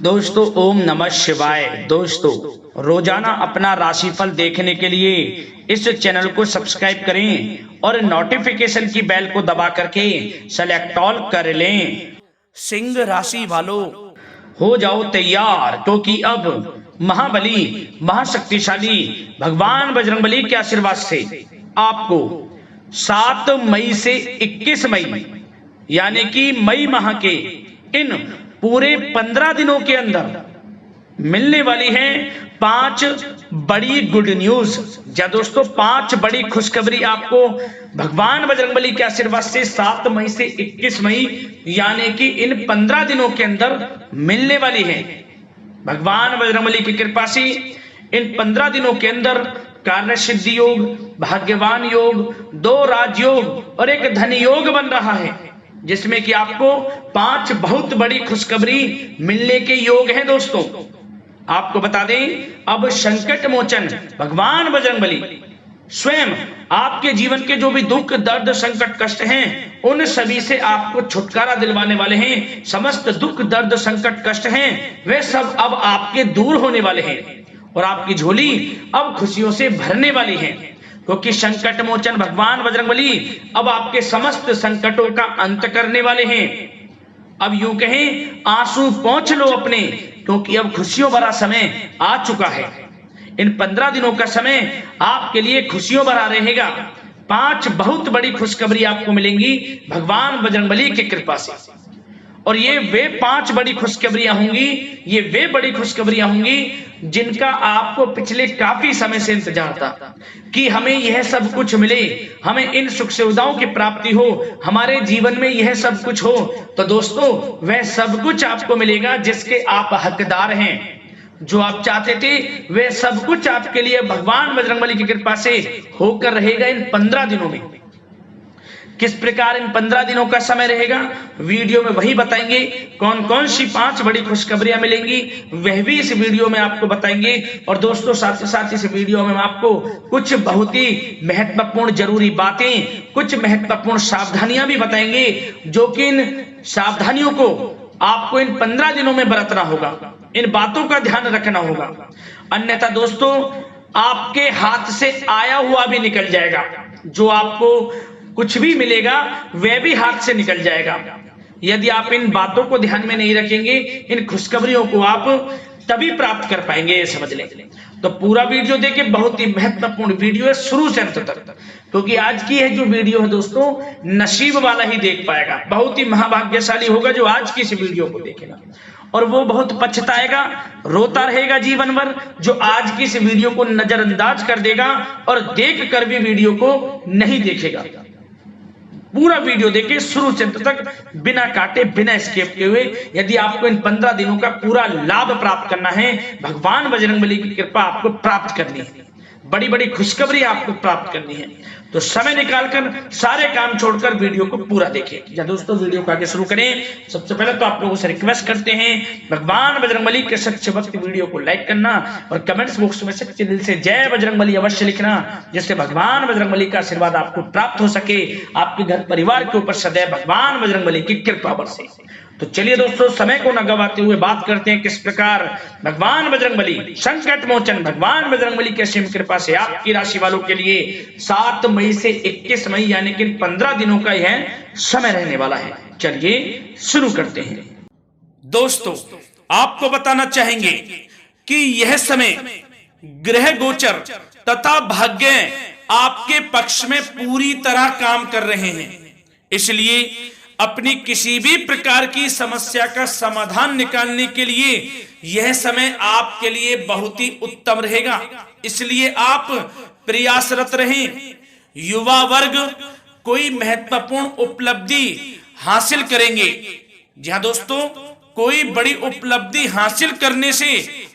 दोस्तों ओम नमः शिवाय। दोस्तों रोजाना अपना राशिफल देखने के लिए इस चैनल को सब्सक्राइब करें और नोटिफिकेशन की बेल को दबा करके सेलेक्ट ऑल कर लें। सिंह राशि वालों, हो जाओ तैयार, क्योंकि अब महाबली महाशक्तिशाली भगवान बजरंगबली के आशीर्वाद से आपको 7 मई से 21 मई यानी कि मई माह के इन पूरे 15 दिनों के अंदर मिलने वाली है 5 बड़ी गुड न्यूज। या दोस्तों 5 बड़ी खुशखबरी आपको भगवान बजरंगबली के आशीर्वाद से 7 मई से 21 मई यानी कि इन 15 दिनों के अंदर मिलने वाली है। भगवान बजरंगबली की कृपा से इन 15 दिनों के अंदर कार्य सिद्धि योग, भाग्यवान योग, 2 राजयोग और एक धन योग बन रहा है, जिसमें कि आपको 5 बहुत बड़ी खुशखबरी मिलने के योग हैं। दोस्तों आपको बता दें, अब संकट मोचन भगवान बजरंगबली स्वयं आपके जीवन के जो भी दुख दर्द संकट कष्ट हैं उन सभी से आपको छुटकारा दिलवाने वाले हैं। समस्त दुख दर्द संकट कष्ट हैं वे सब अब आपके दूर होने वाले हैं और आपकी झोली अब खुशियों से भरने वाली है, क्योंकि संकट मोचन भगवान बजरंगबली अब आपके समस्त संकटों का अंत करने वाले हैं। अब यूं कहें आंसू पोंछ लो अपने, क्योंकि अब खुशियों भरा समय आ चुका है। इन 15 दिनों का समय आपके लिए खुशियों भरा रहेगा। 5 बहुत बड़ी खुशखबरी आपको मिलेंगी भगवान बजरंगबली की कृपा से, और ये वे 5 बड़ी खुशखबरियां होंगी, ये वे बड़ी खुशखबरियां होंगी जिनका आपको पिछले काफी समय से इंतजार था कि हमें यह सब कुछ मिले, हमें इन सुख सुविधाओं की प्राप्ति हो, हमारे जीवन में यह सब कुछ हो। तो दोस्तों वह सब कुछ आपको मिलेगा जिसके आप हकदार हैं। जो आप चाहते थे वह सब कुछ आपके लिए भगवान बजरंगबली की कृपा से होकर रहेगा इन 15 दिनों में। किस प्रकार इन 15 दिनों का समय रहेगा वीडियो में वही बताएंगे। कौन कौन सी 5 बड़ी खुशखबरियां मिलेंगी वह भी इस वीडियो में आपको बताएंगे। और दोस्तों साथ ही साथ इस वीडियो में आपको कुछ बहुत ही महत्वपूर्ण जरूरी बातें, कुछ महत्वपूर्ण सावधानियां भी बताएंगे, जो कि इन सावधानियों को आपको इन 15 दिनों में बरतना होगा, इन बातों का ध्यान रखना होगा। अन्यथा दोस्तों आपके हाथ से आया हुआ भी निकल जाएगा, जो आपको कुछ भी मिलेगा वह भी हाथ से निकल जाएगा। यदि आप इन बातों को ध्यान में नहीं रखेंगे, इन खुशखबरियों को आप तभी प्राप्त कर पाएंगे, ये समझ लें। तो पूरा वीडियो देखिए, बहुत ही महत्वपूर्ण वीडियो है शुरू से अंत तक, क्योंकि आज की है जो वीडियो है दोस्तों नसीब वाला ही देख पाएगा। बहुत ही महाभाग्यशाली होगा जो आज की इस वीडियो को देखेगा, और वो बहुत पछताएगा, रोता रहेगा जीवन भर जो आज की इस वीडियो को नजरअंदाज कर देगा और देख कर भी वीडियो को नहीं देखेगा। पूरा वीडियो देखिए शुरू से अंत तक, बिना काटे बिना स्किप किए हुए। यदि आपको इन 15 दिनों का पूरा लाभ प्राप्त करना है, भगवान बजरंगबली की कृपा आपको प्राप्त करनी है, बड़ी बड़ी खुशखबरी आपको प्राप्त करनी है, तो समय निकालकर सारे काम छोड़कर वीडियो को पूरा देखें। या दोस्तों वीडियो को आगे शुरू करें, सबसे पहले तो आप लोगों से रिक्वेस्ट करते हैं भगवान बजरंगबली के सच्चे भक्त वीडियो को लाइक करना और कमेंट्स बॉक्स में सच्चे दिल से जय बजरंगबली अवश्य लिखना, जिससे भगवान बजरंगबली का आशीर्वाद आपको प्राप्त हो सके, आपके घर परिवार के ऊपर सदैव भगवान बजरंगबली की कृपा बरसे। तो चलिए दोस्तों समय को न गवाते हुए बात करते हैं किस प्रकार भगवान बजरंगबली संकट मोचन भगवान बजरंगबली की असीम कृपा से आपकी राशि वालों के लिए 7 मई से 21 मई यानी कि 15 दिनों का यह समय रहने वाला है। चलिए शुरू करते हैं। दोस्तों आपको बताना चाहेंगे कि यह समय ग्रह गोचर तथा भाग्य आपके पक्ष में पूरी तरह काम कर रहे हैं, इसलिए अपनी किसी भी प्रकार की समस्या का समाधान निकालने के लिए यह समय आपके लिए बहुत ही उत्तम रहेगा। इसलिए आप प्रयासरत रहें। युवा वर्ग कोई महत्वपूर्ण उपलब्धि हासिल करेंगे। जी हाँ दोस्तों, कोई बड़ी उपलब्धि हासिल करने से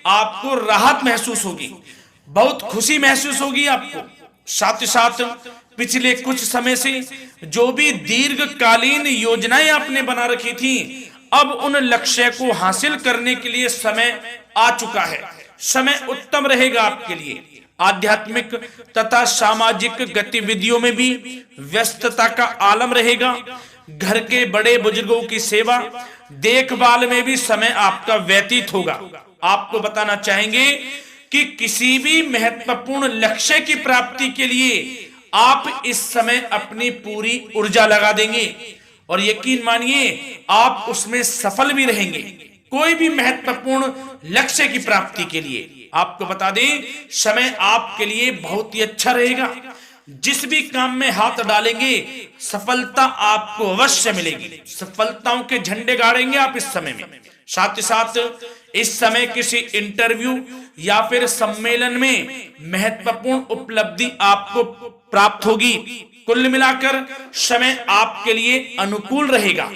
आपको राहत महसूस होगी, बहुत खुशी महसूस होगी आपको। साथ ही साथ पिछले कुछ समय से जो भी दीर्घकालीन योजनाएं आपने बना रखी थी, अब उन लक्ष्य को हासिल करने के लिए समय आ चुका है। समय उत्तम रहेगा आपके लिए। आध्यात्मिक तथा सामाजिक गतिविधियों में भी व्यस्तता का आलम रहेगा। घर के बड़े बुजुर्गों की सेवा, देखभाल में भी समय आपका व्यतीत होगा। आपको बताना चाहेंगे कि किसी भी महत्वपूर्ण लक्ष्य की प्राप्ति के लिए आप इस समय अपनी पूरी ऊर्जा लगा देंगे और यकीन मानिए आप उसमें सफल भी रहेंगे। कोई भी महत्वपूर्ण लक्ष्य की प्राप्ति के लिए आपको बता दें, समय आपके लिए बहुत ही अच्छा रहेगा। जिस भी काम में हाथ डालेंगे सफलता आपको अवश्य मिलेगी। सफलताओं के झंडे गाड़ेंगे आप इस समय में। साथ ही साथ इस समय किसी इंटरव्यू या फिर सम्मेलन में महत्वपूर्ण उपलब्धि आपको प्राप्त होगी। कुल मिलाकर समय आपके लिए अनुकूल रहेगा।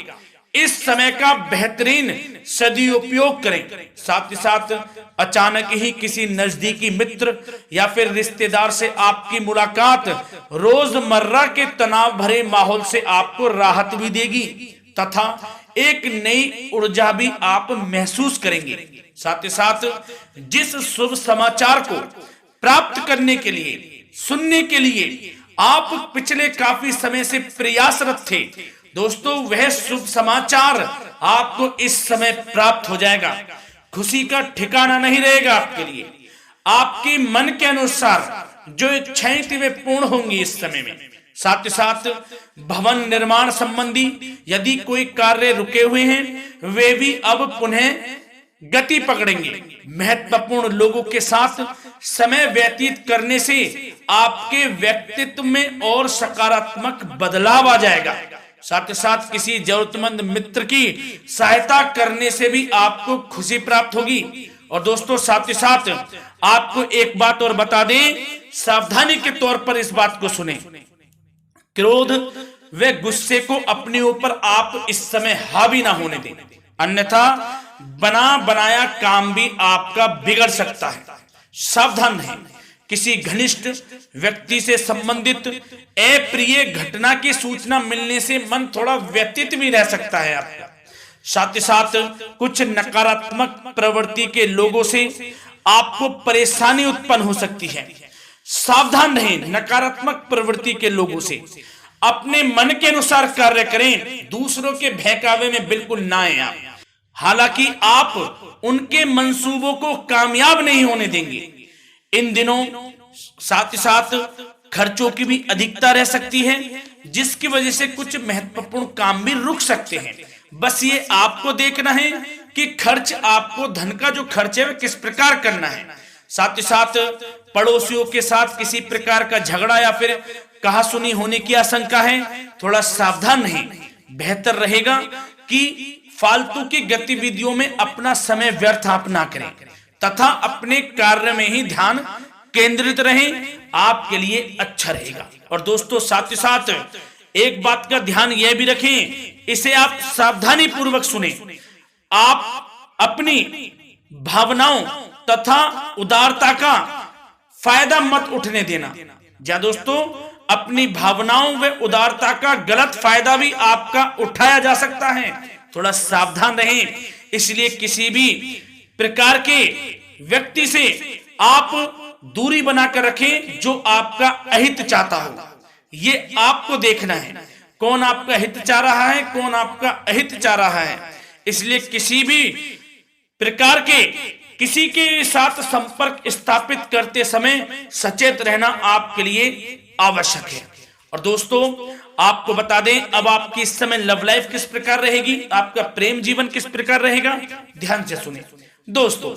इस समय का बेहतरीन सदुपयोग करें। साथ ही साथ अचानक ही किसी नजदीकी मित्र या फिर रिश्तेदार से आपकी मुलाकात रोजमर्रा के तनाव भरे माहौल से आपको राहत भी देगी तथा एक नई ऊर्जा भी आप महसूस करेंगे। साथ ही साथ जिस शुभ समाचार को प्राप्त करने के लिए, सुनने के लिए आप पिछले काफी समय से प्रयासरत थे दोस्तों, वह शुभ समाचार आपको इस समय प्राप्त हो जाएगा। खुशी का ठिकाना नहीं रहेगा आपके लिए। आपके मन के अनुसार जो इच्छाएं थी वे पूर्ण होंगी इस समय में। साथ ही साथ भवन निर्माण संबंधी यदि कोई कार्य रुके हुए हैं वे भी अब पुनः गति पकड़ेंगे। महत्वपूर्ण लोगों के साथ समय व्यतीत करने से आपके व्यक्तित्व में और सकारात्मक बदलाव आ जाएगा। साथ ही साथ किसी जरूरतमंद मित्र की सहायता करने से भी आपको खुशी प्राप्त होगी। और दोस्तों साथ ही साथ आपको एक बात और बता दें, सावधानी के तौर पर इस बात को सुने। क्रोध व गुस्से को अपने ऊपर आप इस समय हावी ना होने दें, अन्यथा बना बनाया काम भी आपका बिगड़ सकता है। सावधान रहें। किसी घनिष्ठ व्यक्ति से संबंधित अप्रिय घटना की सूचना मिलने से मन थोड़ा व्यतीत भी रह सकता है आपका। साथ ही साथ कुछ नकारात्मक प्रवृत्ति के लोगों से आपको परेशानी उत्पन्न हो सकती है। सावधान रहें नकारात्मक प्रवृत्ति के लोगों से। अपने मन के अनुसार कार्य करें, दूसरों के बहकावे में बिल्कुल ना आए आप। हालांकि आप उनके मंसूबों को कामयाब नहीं होने देंगे। इन दिनों साथ ही साथ खर्चों की भी अधिकता रह सकती है, जिसकी वजह से कुछ महत्वपूर्ण काम भी रुक सकते हैं। बस ये आपको देखना है कि खर्च, आपको धन का जो खर्च है वह किस प्रकार करना है। साथ ही साथ पड़ोसियों के साथ किसी प्रकार का झगड़ा या फिर कहासुनी होने की आशंका है, थोड़ा सावधान रहें। बेहतर रहेगा कि फालतू की गतिविधियों में अपना समय व्यर्थ आप ना करें तथा अपने कार्य में ही ध्यान केंद्रित रहें, आपके लिए अच्छा रहेगा। और दोस्तों साथ ही साथ एक बात का ध्यान यह भी रखें, इसे आप सावधानी पूर्वक सुने। आप अपनी भावनाओं तथा उदारता का फायदा मत उठने देना। या दोस्तों अपनी भावनाओं व उदारता का गलत फायदा भी आपका उठाया जा सकता है, थोड़ा सावधान रहें। इसलिए किसी भी प्रकार के व्यक्ति से आप दूरी बनाकर रखें जो आपका अहित चाहता हो। ये आपको देखना है, कौन आपका हित चाह रहा है, कौन आपका अहित चाह रहा है। इसलिए किसी भी प्रकार के किसी के साथ संपर्क स्थापित करते समय सचेत रहना आपके लिए आवश्यक है। और दोस्तों आपको बता दें, अब आपकी इस समय लव लाइफ किस प्रकार रहेगी, आपका प्रेम जीवन किस प्रकार रहेगा, ध्यान से सुने। दोस्तों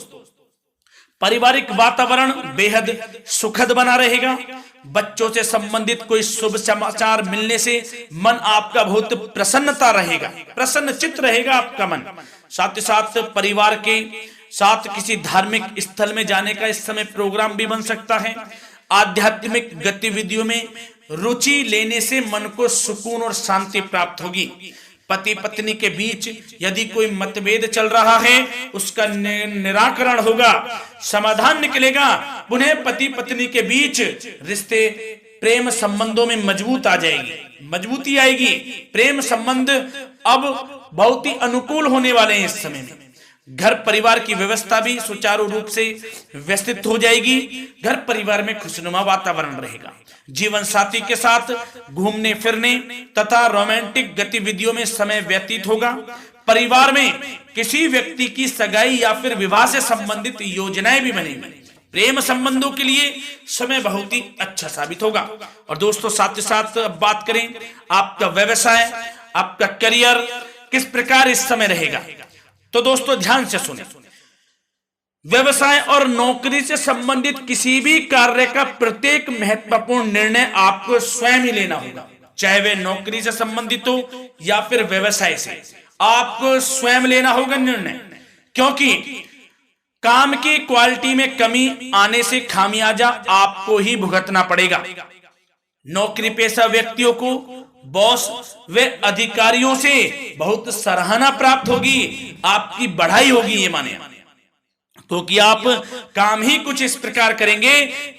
पारिवारिक वातावरण बेहद सुखद बना रहेगा। बच्चों से संबंधित कोई शुभ समाचार मिलने से मन आपका बहुत प्रसन्नता रहेगा, प्रसन्न चित्त रहेगा आपका मन। साथ ही साथ परिवार के साथ किसी धार्मिक स्थल में जाने का इस समय प्रोग्राम भी बन सकता है। आध्यात्मिक गतिविधियों में रुचि लेने से मन को सुकून और शांति प्राप्त होगी। पति पत्नी के बीच यदि कोई मतभेद चल रहा है उसका निराकरण होगा, समाधान निकलेगा। पुनः पति पत्नी के बीच रिश्ते प्रेम संबंधों में मजबूती आएगी। प्रेम संबंध अब बहुत ही अनुकूल होने वाले हैं इस समय में। घर परिवार की व्यवस्था भी सुचारू रूप से व्यवस्थित हो जाएगी। घर परिवार में खुशनुमा वातावरण रहेगा। जीवन साथी के साथ घूमने फिरने तथा रोमांटिक गतिविधियों में समय व्यतीत होगा। परिवार में किसी व्यक्ति की सगाई या फिर विवाह से संबंधित योजनाएं भी बनेंगी। प्रेम संबंधों के लिए समय बहुत ही अच्छा साबित होगा। और दोस्तों साथ ही साथ बात करें आपका व्यवसाय, आपका करियर किस प्रकार इस समय रहेगा, तो दोस्तों ध्यान से सुने। व्यवसाय और नौकरी से संबंधित किसी भी कार्य का प्रत्येक महत्वपूर्ण निर्णय आपको स्वयं ही लेना होगा, चाहे वे नौकरी से संबंधित हो या फिर व्यवसाय से, आपको स्वयं लेना होगा निर्णय। क्योंकि काम की क्वालिटी में कमी आने से खामियाजा आपको ही भुगतना पड़ेगा। नौकरी पेशा व्यक्तियों को बॉस व अधिकारियों से बहुत सराहना प्राप्त होगी, आपकी बढ़ाई होगी, ये माने तो कि आप काम ही कुछ इस प्रकार करेंगे,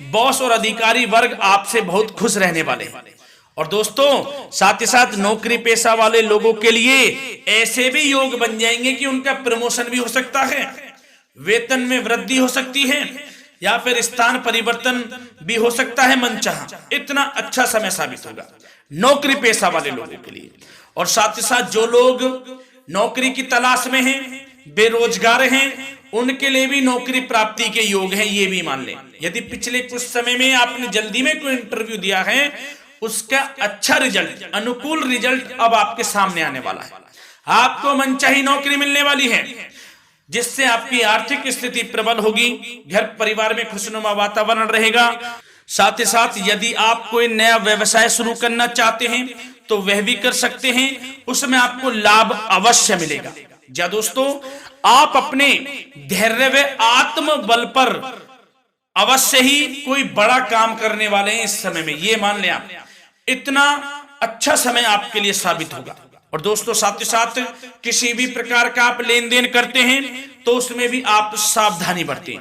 बॉस और अधिकारी वर्ग आपसे बहुत खुश रहने वाले हैं। और दोस्तों साथ ही साथ नौकरी पेशा वाले लोगों के लिए ऐसे भी योग बन जाएंगे कि उनका प्रमोशन भी हो सकता है, वेतन में वृद्धि हो सकती है, या फिर स्थान परिवर्तन भी हो सकता है मनचाहा। इतना अच्छा समय साबित होगा नौकरी पेशा वाले लोगों के लिए। और साथ ही साथ जो लोग नौकरी की तलाश में हैं, बेरोजगार हैं, उनके लिए भी नौकरी प्राप्ति के योग हैं, ये भी मान लें। यदि पिछले कुछ समय में आपने जल्दी में कोई इंटरव्यू दिया है, उसका अच्छा रिजल्ट, अनुकूल रिजल्ट अब आपके सामने आने वाला है। आपको मनचाही नौकरी मिलने वाली है, जिससे आपकी आर्थिक स्थिति प्रबल होगी, घर परिवार में खुशनुमा वातावरण रहेगा। साथ ही साथ यदि आप कोई नया व्यवसाय शुरू करना चाहते हैं तो वह भी कर सकते हैं, उसमें आपको लाभ अवश्य मिलेगा। जा दोस्तों, आप अपने धैर्य व आत्मबल पर अवश्य ही कोई बड़ा काम करने वाले हैं इस समय में, ये मान लें आप। इतना अच्छा समय आपके लिए साबित होगा। और दोस्तों साथ ही साथ किसी भी प्रकार का आप लेन देन करते हैं तो उसमें भी आप सावधानी बरतें।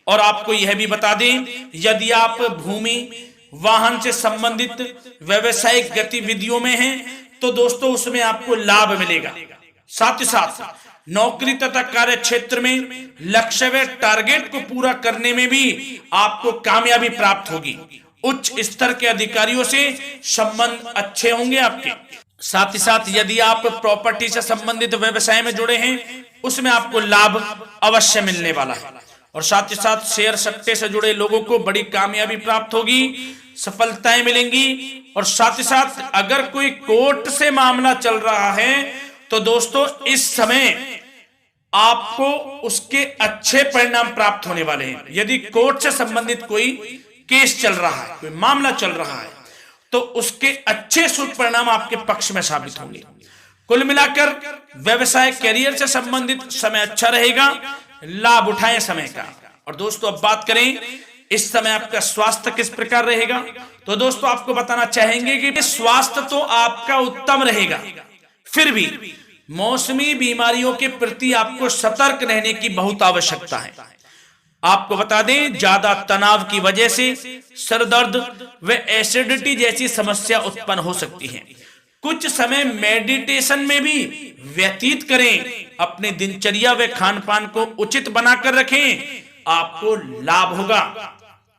और आपको यह भी बता दें, यदि आप भूमि वाहन से संबंधित व्यवसायिक गतिविधियों में हैं तो दोस्तों उसमें आपको लाभ मिलेगा। साथ ही साथ नौकरी तथा कार्य क्षेत्र में लक्ष्य व टारगेट को पूरा करने में भी आपको कामयाबी प्राप्त होगी। उच्च स्तर के अधिकारियों से संबंध अच्छे होंगे आपके। साथ ही साथ यदि आप प्रॉपर्टी से संबंधित व्यवसाय में जुड़े हैं, उसमें आपको लाभ अवश्य मिलने वाला है। और साथ ही साथ शेयर सट्टे से जुड़े लोगों को बड़ी कामयाबी प्राप्त होगी, सफलताएं मिलेंगी। और साथ ही साथ अगर कोई कोर्ट से मामला चल रहा है तो दोस्तों इस समय आपको उसके अच्छे परिणाम प्राप्त होने वाले हैं। यदि कोर्ट से संबंधित कोई केस चल रहा है, कोई मामला चल रहा है, तो उसके अच्छे शुभ परिणाम आपके पक्ष में साबित होंगे। कुल मिलाकर व्यवसाय करियर से संबंधित समय अच्छा रहेगा, लाभ उठाएं समय का। और दोस्तों अब बात करें इस समय आपका स्वास्थ्य किस प्रकार रहेगा, तो दोस्तों आपको बताना चाहेंगे कि स्वास्थ्य तो आपका उत्तम रहेगा, फिर भी मौसमी बीमारियों के प्रति आपको सतर्क रहने की बहुत आवश्यकता है। आपको बता दें, ज्यादा तनाव की वजह से सर दर्द व एसिडिटी जैसी समस्या उत्पन्न हो सकती है। कुछ समय मेडिटेशन में भी व्यतीत करें, अपने दिनचर्या व खान पान को उचित बनाकर रखें, आपको लाभ होगा।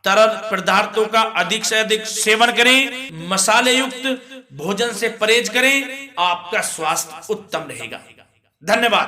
तरल पदार्थों का अधिक से अधिक सेवन करें, मसाले युक्त भोजन से परहेज करें, आपका स्वास्थ्य उत्तम रहेगा। धन्यवाद।